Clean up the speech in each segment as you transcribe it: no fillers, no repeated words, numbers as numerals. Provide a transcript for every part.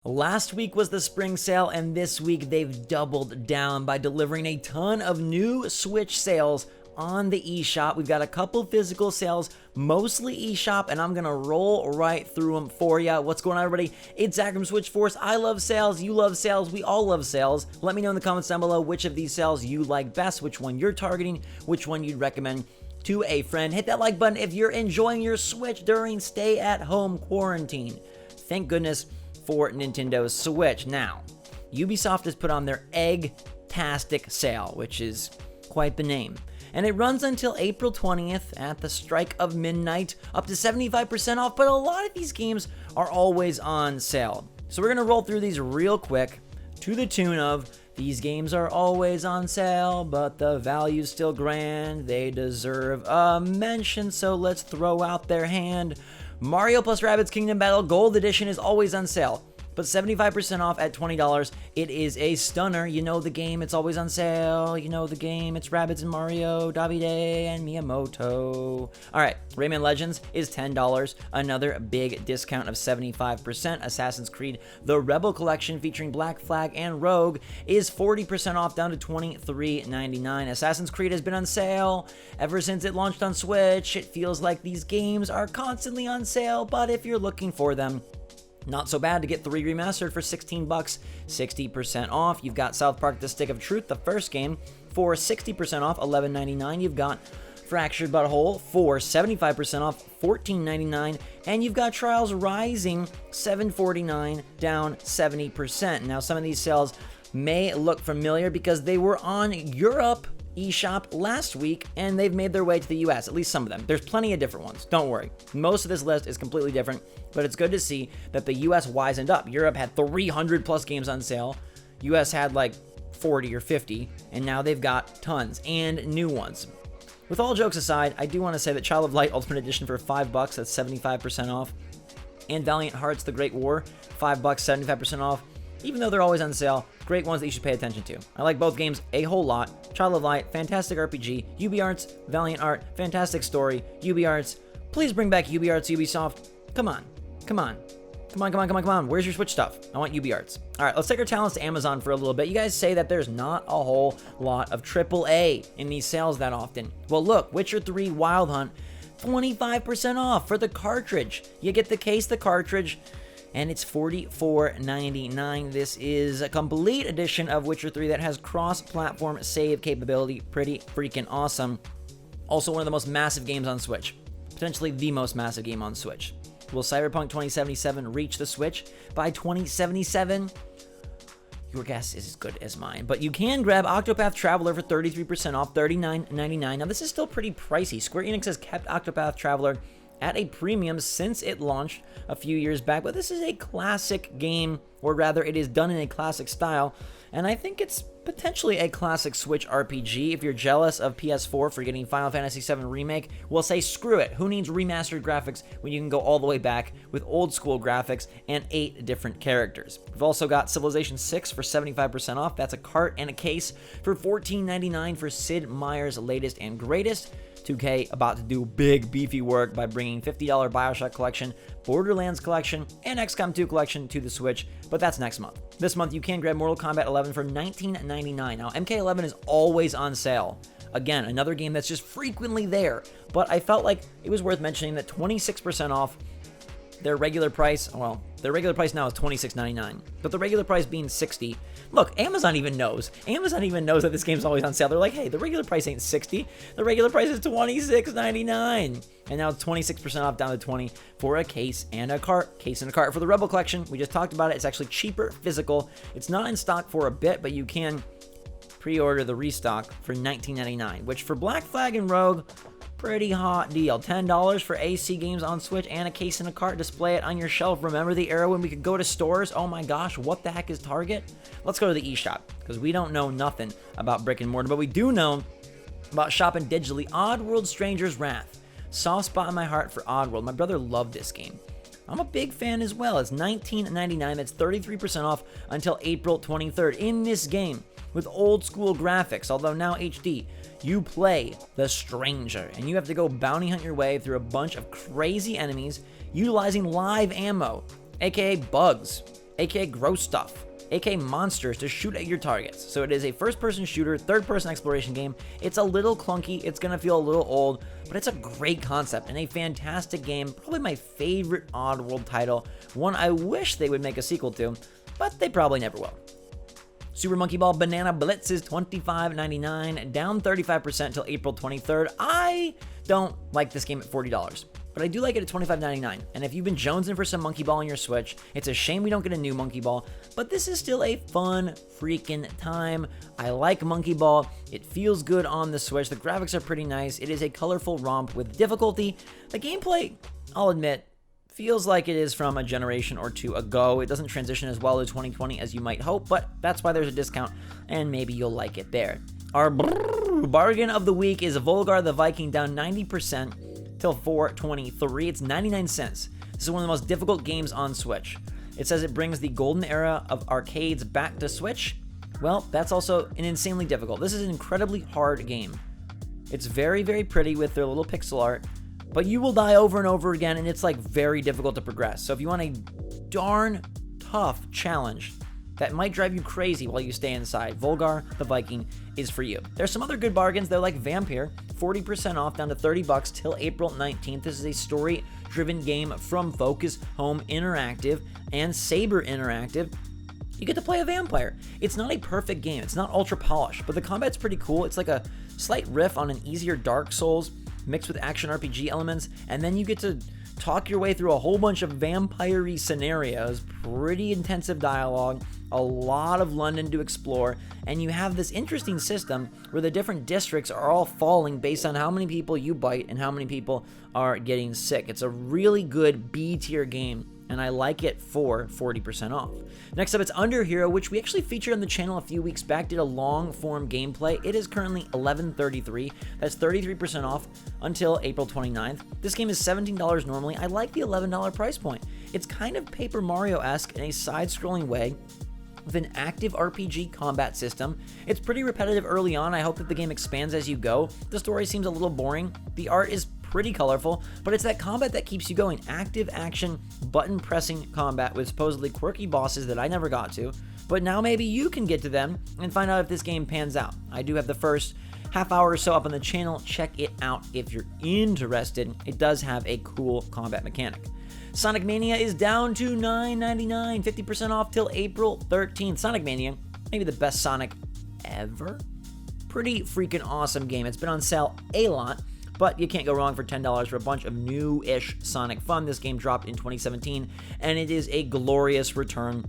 Last week was the spring sale, and this week they've doubled down by delivering a ton of new Switch sales on the eShop. We've got a couple physical sales, mostly eShop, and I'm gonna roll right through them for you. What's going on, everybody? It's Zach from SwitchForce. I love sales, you love sales, we all love sales. Let me know in the comments down below which of these sales you like best, which one you're targeting, which one you'd recommend to a friend. Hit that like button if you're enjoying your Switch during stay-at-home quarantine. Thank goodness for Nintendo Switch. Now, Ubisoft has put on their Egg-tastic sale, which is quite the name. And it runs until April 20th at the strike of midnight, up to 75% off, but a lot of these games are always on sale. So we're going to roll through these real quick to the tune of, these games are always on sale, but the value's still grand. They deserve a mention, so let's throw out their hand. Mario plus Rabbids Kingdom Battle Gold Edition is always on sale, but 75% off at $20. It is a stunner. You know the game, it's always on sale. You know the game, it's Rabbids and Mario, Davide and Miyamoto. Alright, Rayman Legends is $10. Another big discount of 75%. Assassin's Creed The Rebel Collection featuring Black Flag and Rogue is 40% off, down to $23.99. Assassin's Creed has been on sale ever since it launched on Switch. It feels like these games are constantly on sale, but if you're looking for them, not so bad to get 3 remastered for $16, 60% off. You've got South Park The Stick of Truth, the first game, for 60% off, $11.99. You've got Fractured But Whole for 75% off, $14.99. And you've got Trials Rising, $7.49, down 70%. Now, some of these sales may look familiar because they were on Europe eShop last week, and they've made their way to the US, at least some of them. There's plenty of different ones, don't worry. Most of this list is completely different, but it's good to see that the US wisened up. Europe had 300 plus games on sale. US had like 40 or 50, and now they've got tons and new ones. With all jokes aside, I do want to say that Child of Light Ultimate Edition for $5, that's 75% off, and Valiant Hearts The Great War, $5, 75% off. Even though they're always on sale, great ones that you should pay attention to. I like both games a whole lot. Child of Light, fantastic RPG. UbiArts, Valiant Art, fantastic story. UbiArts, please bring back UbiArts, Ubisoft. Come on. Where's your Switch stuff? I want UbiArts. All right, let's take our talents to Amazon for a little bit. You guys say that there's not a whole lot of AAA in these sales that often. Well, look, Witcher 3 Wild Hunt, 25% off for the cartridge. You get the case, the cartridge, and it's $44.99. This is a complete edition of Witcher 3 that has cross-platform save capability. Pretty freaking awesome. Also one of the most massive games on Switch. Potentially the most massive game on Switch. Will Cyberpunk 2077 reach the Switch by 2077? Your guess is as good as mine. But you can grab Octopath Traveler for 33% off, $39.99. Now this is still pretty pricey. Square Enix has kept Octopath Traveler at a premium since it launched a few years back, but this is a classic game, or rather it is done in a classic style, and I think it's potentially a classic Switch RPG. If you're jealous of PS4 for getting Final Fantasy VII Remake, well, say screw it. Who needs remastered graphics when you can go all the way back with old school graphics and 8 different characters? We've also got Civilization 6 for 75% off. That's a cart and a case for $14.99 for Sid Meier's latest and greatest. 2K about to do big beefy work by bringing $50 Bioshock Collection, Borderlands Collection, and XCOM 2 Collection to the Switch, but that's next month. This month you can grab Mortal Kombat 11 for $19.99. Now MK11 is always on sale. Again, another game that's just frequently there, but I felt like it was worth mentioning that 26% off their regular price. Well, their regular price now is $26.99, but the regular price being $60. Look, Amazon even knows. Amazon even knows that this game's always on sale. They're like, hey, the regular price ain't $60. The regular price is $26.99. And now it's 26% off, down to $20 for a case and a cart. Case and a cart for the Rebel Collection. We just talked about it. It's actually cheaper physical. It's not in stock for a bit, but you can pre-order the restock for $19.99, which for Black Flag and Rogue, pretty hot deal. $10 for AC games on Switch and a case and a cart. Display it on your shelf. Remember the era when we could go to stores? Oh my gosh, what the heck is Target? Let's go to the eShop, because we don't know nothing about brick and mortar, but we do know about shopping digitally. Oddworld Stranger's Wrath. Soft spot in my heart for Oddworld. My brother loved this game. I'm a big fan as well. It's $19.99. That's 33% off until April 23rd. In this game, with old school graphics, although now HD, you play the Stranger, and you have to go bounty hunt your way through a bunch of crazy enemies utilizing live ammo, aka bugs, aka gross stuff, aka monsters to shoot at your targets. So it is a first-person shooter, third-person exploration game. It's a little clunky, it's gonna feel a little old, but it's a great concept and a fantastic game. Probably my favorite Oddworld title, one I wish they would make a sequel to, but they probably never will. Super Monkey Ball Banana Blitz is $25.99, down 35% till April 23rd. I don't like this game at $40. But I do like it at $25.99, and if you've been jonesing for some Monkey Ball on your Switch, it's a shame we don't get a new Monkey Ball, but this is still a fun freaking time. I like Monkey Ball, it feels good on the Switch, the graphics are pretty nice, it is a colorful romp with difficulty. The gameplay, I'll admit, feels like it is from a generation or two ago. It doesn't transition as well to 2020 as you might hope, but that's why there's a discount, and maybe you'll like it there. Our bargain of the week is Vagabond The Viking, down 90%. Till $4.23. It's 99 cents. This is one of the most difficult games on Switch. It says it brings the golden era of arcades back to Switch. Well, that's also an insanely difficult. This is an incredibly hard game. It's very, very pretty with their little pixel art, but you will die over and over again, and it's like very difficult to progress. So if you want a darn tough challenge that might drive you crazy while you stay inside, Vagabond The Viking is for you. There's some other good bargains. They're like Vampyr, 40% off, down to $30 till April 19th. This is a story-driven game from Focus Home Interactive and Saber Interactive. You get to play a vampire. It's not a perfect game. It's not ultra polished, but the combat's pretty cool. It's like a slight riff on an easier Dark Souls mixed with action RPG elements, and then you get to talk your way through a whole bunch of vampire-y scenarios, pretty intensive dialogue, a lot of London to explore, and you have this interesting system where the different districts are all falling based on how many people you bite and how many people are getting sick. It's a really good B-tier game, and I like it for 40% off. Next up, it's Under Hero, which we actually featured on the channel a few weeks back, did a long-form gameplay. It is currently $11.33. That's 33% off until April 29th. This game is $17 normally. I like the $11 price point. It's kind of Paper Mario-esque in a side-scrolling way, with an active RPG combat system. It's pretty repetitive early on. I hope that the game expands as you go. The story seems a little boring. The art is pretty colorful, but it's that combat that keeps you going. Active action, button pressing combat with supposedly quirky bosses that I never got to, but now maybe you can get to them and find out if this game pans out. I do have the first half hour or so up on the channel. Check it out if you're interested. It does have a cool combat mechanic. Sonic Mania is down to $9.99, 50% off till April 13th. Sonic Mania, maybe the best Sonic ever. Pretty freaking awesome game. It's been on sale a lot, but you can't go wrong for $10 for a bunch of new-ish Sonic fun. This game dropped in 2017, and it is a glorious return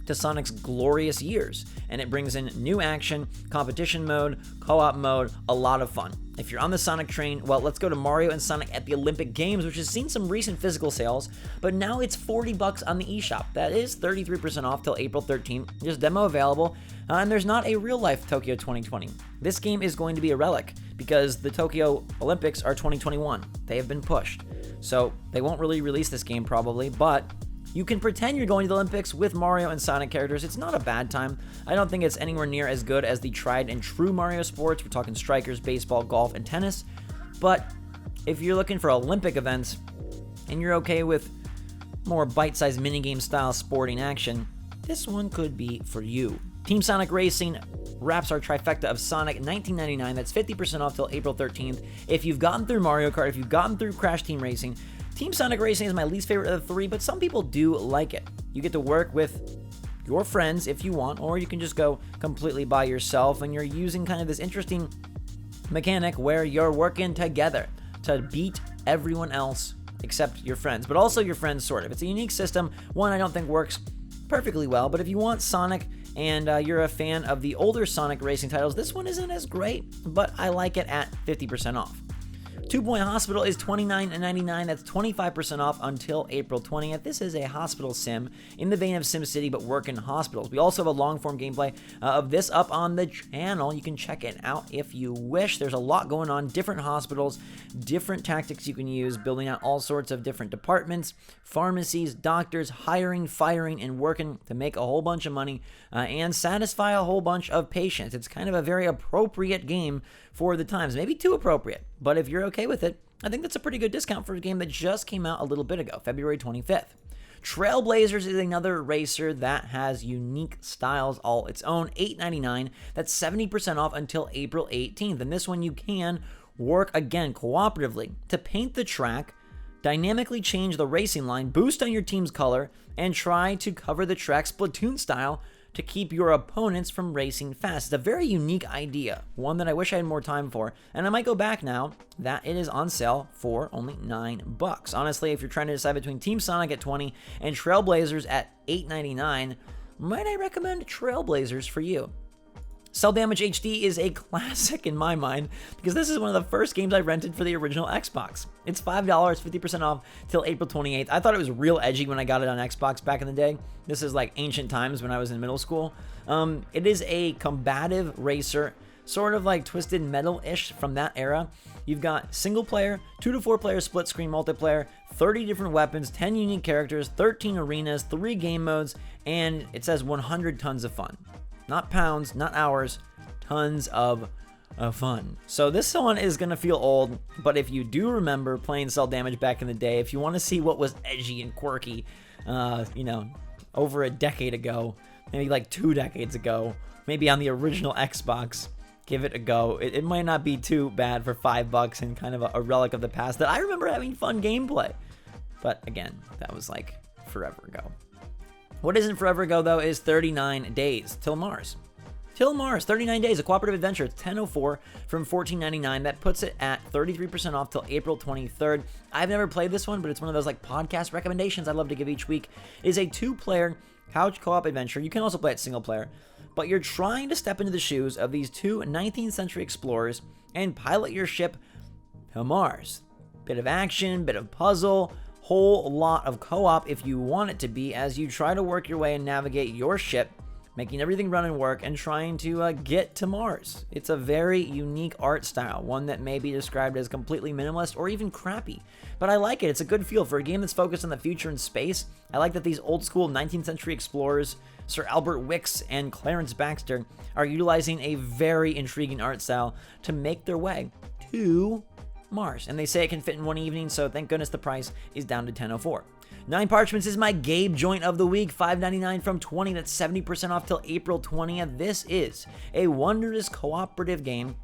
to Sonic's glorious years, and it brings in new action, competition mode, co-op mode, a lot of fun. If you're on the Sonic train, well, let's go to Mario and Sonic at the Olympic Games, which has seen some recent physical sales, but now it's $40 on the eShop. That is 33% off till April 13th. There's demo available, and there's not a real-life Tokyo 2020. This game is going to be a relic, because the Tokyo Olympics are 2021. They have been pushed, so they won't really release this game probably, but you can pretend you're going to the Olympics with Mario and Sonic characters. It's not a bad time. I don't think it's anywhere near as good as the tried and true Mario sports. We're talking strikers, baseball, golf, and tennis. But if you're looking for Olympic events and you're okay with more bite-sized minigame style sporting action, this one could be for you. Team Sonic Racing wraps our trifecta of Sonic $19.99. That's 50% off till April 13th. If you've gotten through Mario Kart, if you've gotten through Crash Team Racing, Team Sonic Racing is my least favorite of the three, but some people do like it. You get to work with your friends if you want, or you can just go completely by yourself, and you're using kind of this interesting mechanic where you're working together to beat everyone else except your friends, but also your friends sort of. It's a unique system, one I don't think works perfectly well, but if you want Sonic and you're a fan of the older Sonic racing titles, this one isn't as great, but I like it at 50% off. 2 Point Hospital is $29.99. That's 25% off until April 20th. This is a hospital sim in the vein of SimCity, but work in hospitals. We also have a long-form gameplay of this up on the channel. You can check it out if you wish. There's a lot going on, different hospitals, different tactics you can use, building out all sorts of different departments, pharmacies, doctors, hiring, firing, and working to make a whole bunch of money and satisfy a whole bunch of patients. It's kind of a very appropriate game for the times, maybe too appropriate, but if you're okay with it, I think that's a pretty good discount for a game that just came out a little bit ago, February 25th. Trailblazers is another racer that has unique styles all its own. $8.99. That's 70% off until April 18th. And this one you can work, again, cooperatively to paint the track, dynamically change the racing line, boost on your team's color, and try to cover the track Splatoon style to keep your opponents from racing fast. It's a very unique idea, one that I wish I had more time for, and I might go back now that it is on sale for only $9. Honestly, if you're trying to decide between Team Sonic at $20 and Trailblazers at $8.99, might I recommend Trailblazers for you? Cell Damage HD is a classic in my mind because this is one of the first games I rented for the original Xbox. It's $5, 50% off till April 28th. I thought it was real edgy when I got it on Xbox back in the day. This is like ancient times when I was in middle school. It is a combative racer, sort of like Twisted Metal-ish from that era. You've got single player, 2 to 4 player split screen multiplayer, 30 different weapons, 10 unique characters, 13 arenas, 3 game modes, and it says 100 tons of fun. Not pounds, not hours, tons of fun. So this one is going to feel old, but if you do remember playing Cell Damage back in the day, if you want to see what was edgy and quirky, over a decade ago, maybe like 2 decades ago, maybe on the original Xbox, give it a go. It might not be too bad for $5 and kind of a relic of the past that I remember having fun gameplay. But again, that was like forever ago. What isn't forever ago, though, is 39 days till Mars. Till Mars, 39 days, a cooperative adventure. It's $10.04 from $14.99. That puts it at 33% off till April 23rd. I've never played this one, but it's one of those like podcast recommendations I love to give each week. It is a 2-player couch co-op adventure. You can also play it single player, but you're trying to step into the shoes of these 2 19th century explorers and pilot your ship to Mars. Bit of action, bit of puzzle, whole lot of co-op if you want it to be, as you try to work your way and navigate your ship, making everything run and work and trying to get to Mars. It's a very unique art style, one that may be described as completely minimalist or even crappy, but I like it. It's a good feel for a game that's focused on the future and space. I like that these old school 19th century explorers, Sir Albert Wicks and Clarence Baxter, are utilizing a very intriguing art style to make their way to Mars, and they say it can fit in one evening, so thank goodness the price is down to $10.04. 9 Parchments is my Gabe joint of the week, $5.99 from $20. That's 70% off till April 20th. This is a wondrous cooperative game,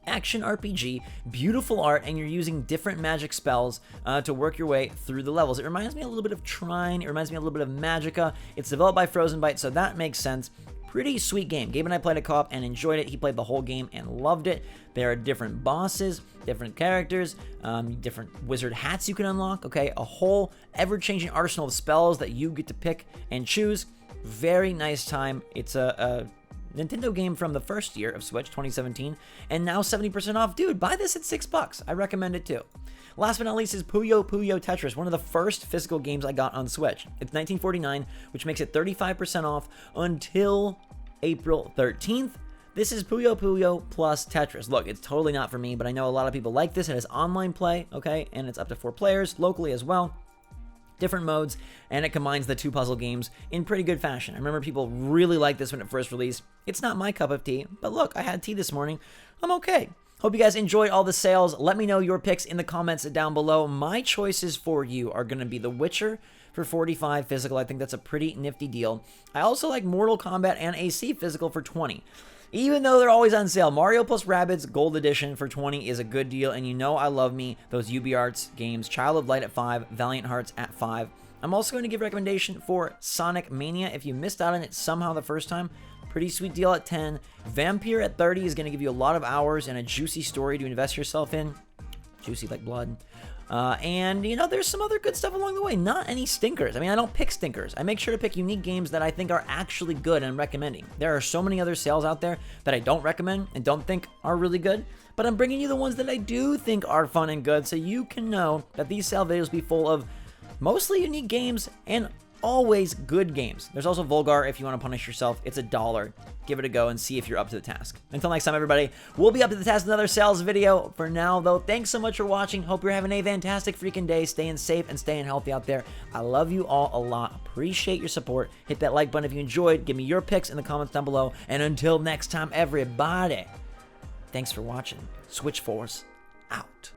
action RPG, beautiful art, and you're using different magic spells to work your way through the levels. It reminds me a little bit of Trine. It reminds me a little bit of Magicka. It's developed by Frozen Byte, so that makes sense. Pretty sweet game. Gabe and I played a co-op and enjoyed it. He played the whole game and loved it. There are different bosses, different characters, different wizard hats you can unlock, okay? A whole ever-changing arsenal of spells that you get to pick and choose. Very nice time. It's a Nintendo game from the first year of Switch, 2017, and now 70% off. Dude, buy this at $6. I recommend it too. Last but not least is Puyo Tetris, one of the first physical games I got on Switch. It's $19.49, which makes it 35% off until April 13th. This is Puyo plus Tetris. Look, it's totally not for me, but I know a lot of people like this. It has online play, okay, and it's up to 4 players, locally as well. Different modes, and it combines the 2 puzzle games in pretty good fashion. I remember people really liked this when it first released. It's not my cup of tea, but look, I had tea this morning. I'm okay. Hope you guys enjoyed all the sales. Let me know your picks in the comments down below. My choices for you are going to be The Witcher for $45 physical. I think that's a pretty nifty deal. I also like Mortal Kombat and AC physical for $20. Even though they're always on sale, Mario plus Rabbids Gold Edition for $20 is a good deal, and you know I love me those UbiArts games. Child of Light at $5, Valiant Hearts at $5. I'm also going to give a recommendation for Sonic Mania. If you missed out on it somehow the first time, pretty sweet deal at $10. Vampyr at $30 is going to give you a lot of hours and a juicy story to invest yourself in. Juicy like blood. And, you know, there's some other good stuff along the way. Not any stinkers. I mean, I don't pick stinkers. I make sure to pick unique games that I think are actually good and I'm recommending. There are so many other sales out there that I don't recommend and don't think are really good, but I'm bringing you the ones that I do think are fun and good so you can know that these sale videos will be full of mostly unique games and always good games. There's also Volgar if you want to punish yourself. It's $1. Give it a go and see if you're up to the task. Until next time, everybody, we'll be up to the task in another sales video. For now, though, thanks so much for watching. Hope you're having a fantastic freaking day. Staying safe and staying healthy out there. I love you all a lot. Appreciate your support. Hit that like button if you enjoyed. Give me your picks in the comments down below. And until next time, everybody, thanks for watching. SwitchForce out.